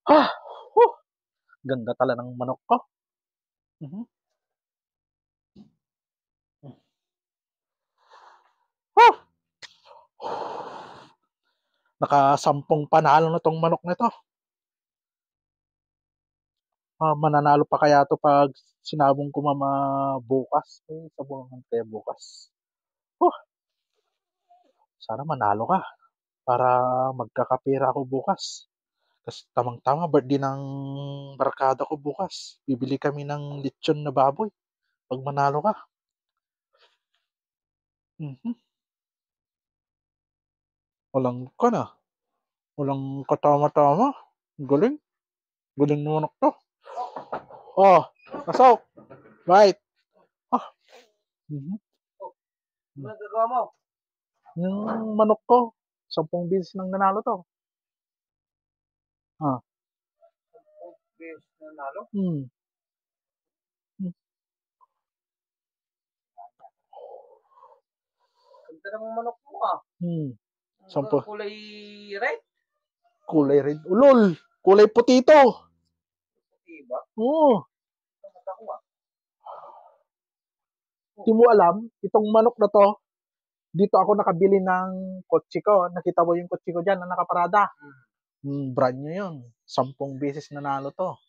Ah, huh, ganda tala ng manok ko. Mhm. Ah, nakasampung panalo na tong manok nito. Mananalo pa kaya to pag sinabong ko mama bukas. Sabungan kaya bukas. Sana manalo ka para magkakapira ako bukas. Kasi tamang-tama, birthday ng barkada ko bukas. Bibili kami ng lechon na baboy pag manalo ka. Mhm. Walang ka na. Walang katama-tama. Galing. Galing naman ako to. Oh, pasok. Right. Ah. Mhm. Ano nagagawa mo? Yung manok ko, 10 beses nang nanalo to. Ah. 10 beses na nalo? Hmm. Hmm. Ganda ng manok mo ah. Hmm. Ang kulay red? Kulay red. Ulol! Kulay puti to. Puti ba? Oo. Mata ko ah. Di mo alam, itong manok na to, dito ako nakabili ng kotse ko. Nakita mo yung kotse ko dyan na nakaparada. Brand new yun. 10 beses nanalo to.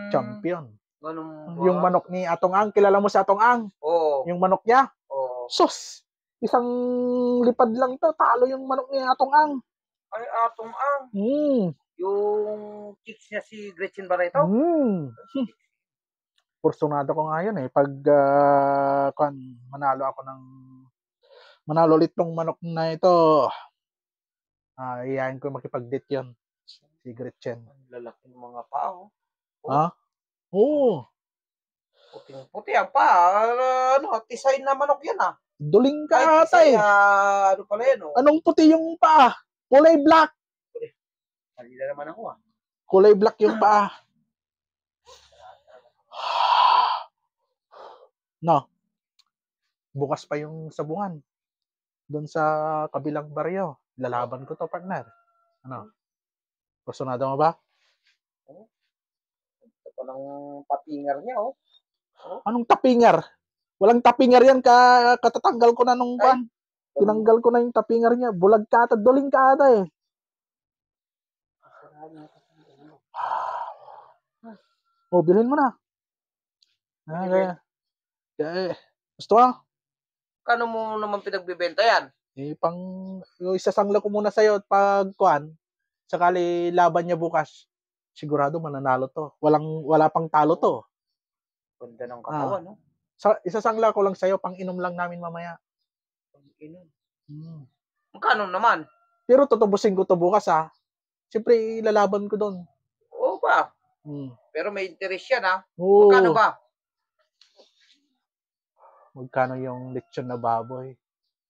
Champion. Ganun ba? Yung manok ni Atong Ang, kilala mo si Atong Ang? Oo. Yung manok niya? Oo. Sus! Isang lipad lang to, talo yung manok ni Atong Ang. Ay, Atong Ang. Yung chicks niya si Gretchen Barreto? Porsyonado ko nga yun eh. Pag manalo ulit tong manok na ito, iyayin ko makipag-date yun. Si Gretchen. Ang lalaki ng mga pao. Ha? Oo. Puting-puti ang pa. Tisay na manok yan ah. Duling ka Ay, ata tisay, eh. ano pala yan oh. Anong puti yung paa? Kulay black. Mali na naman ako ah. Kulay black yung paa. No. Bukas pa yung sabungan. Doon sa kabilang baryo. Lalaban ko to, partner. Ano? Porsyonado mo ba? Ito pa ng tapingar niya oh. Anong tapingar? Walang tapingar yan. Katatanggal ko na nung pan. Tinanggal ko na yung tapingar niya. Bulag ka ata. Duling ka ata eh. Bilhin mo na. Gusto mo? Kano mo naman pinagbibenta yan? Yung isasangla ko muna sa'yo pag sakali laban niya bukas. Sigurado mananalo to. Wala pang talo to. Ganda ng katawan, no? Isasangla ko lang sa'yo, pang inom lang namin mamaya. Pang inom? Magkano naman? Pero tutubusin ko to bukas ha. Siyempre, lalaban ko doon. Oo ba? Pero may interest yan ha. Oo. Magkano ba? Magkano yung lechon na baboy?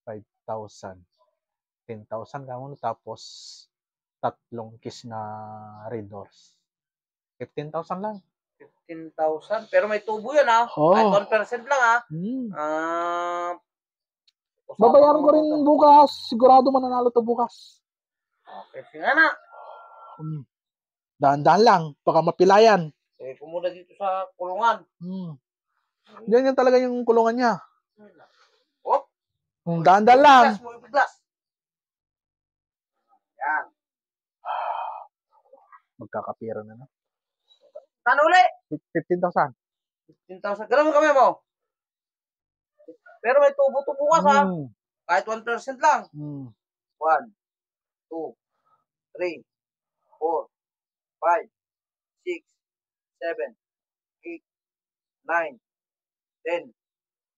5,000. 10,000 ka muna, tapos 3 kiss na Red Horse. 15,000 lang. 15,000? Pero may tubo yan ha. Kahit 1% lang ha. Babayaran ko rin bukas. Sigurado mananalo to bukas. Okay, sige na. Daan-daan lang. Baka mapilayan. Pumunta dito sa kulungan. Yan talaga yung kulungan niya. Oh? Daan-daan lang. Yan. Magkakapira na. Kano ulit? 15,000. 15,000. Ganun kami mo. Pero may tubo-tubo ka ha. Kahit 1% lang. 1, 2, 3, 4, 5, 6, 7, 8, 9, 10,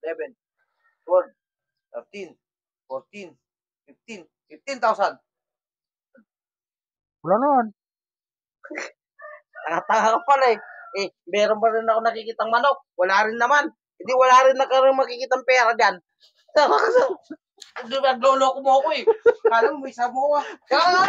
11, 12, 13, 14, 15, 15,000. Wala naman. Tanga-tanga ka pala eh. Meron pa rin ako nakikitang manok. Wala rin naman. Hindi, wala rin na karoon makikitang pera dyan. Nagloloko mo ako eh. Kala mo, may isa mo ako. Kaya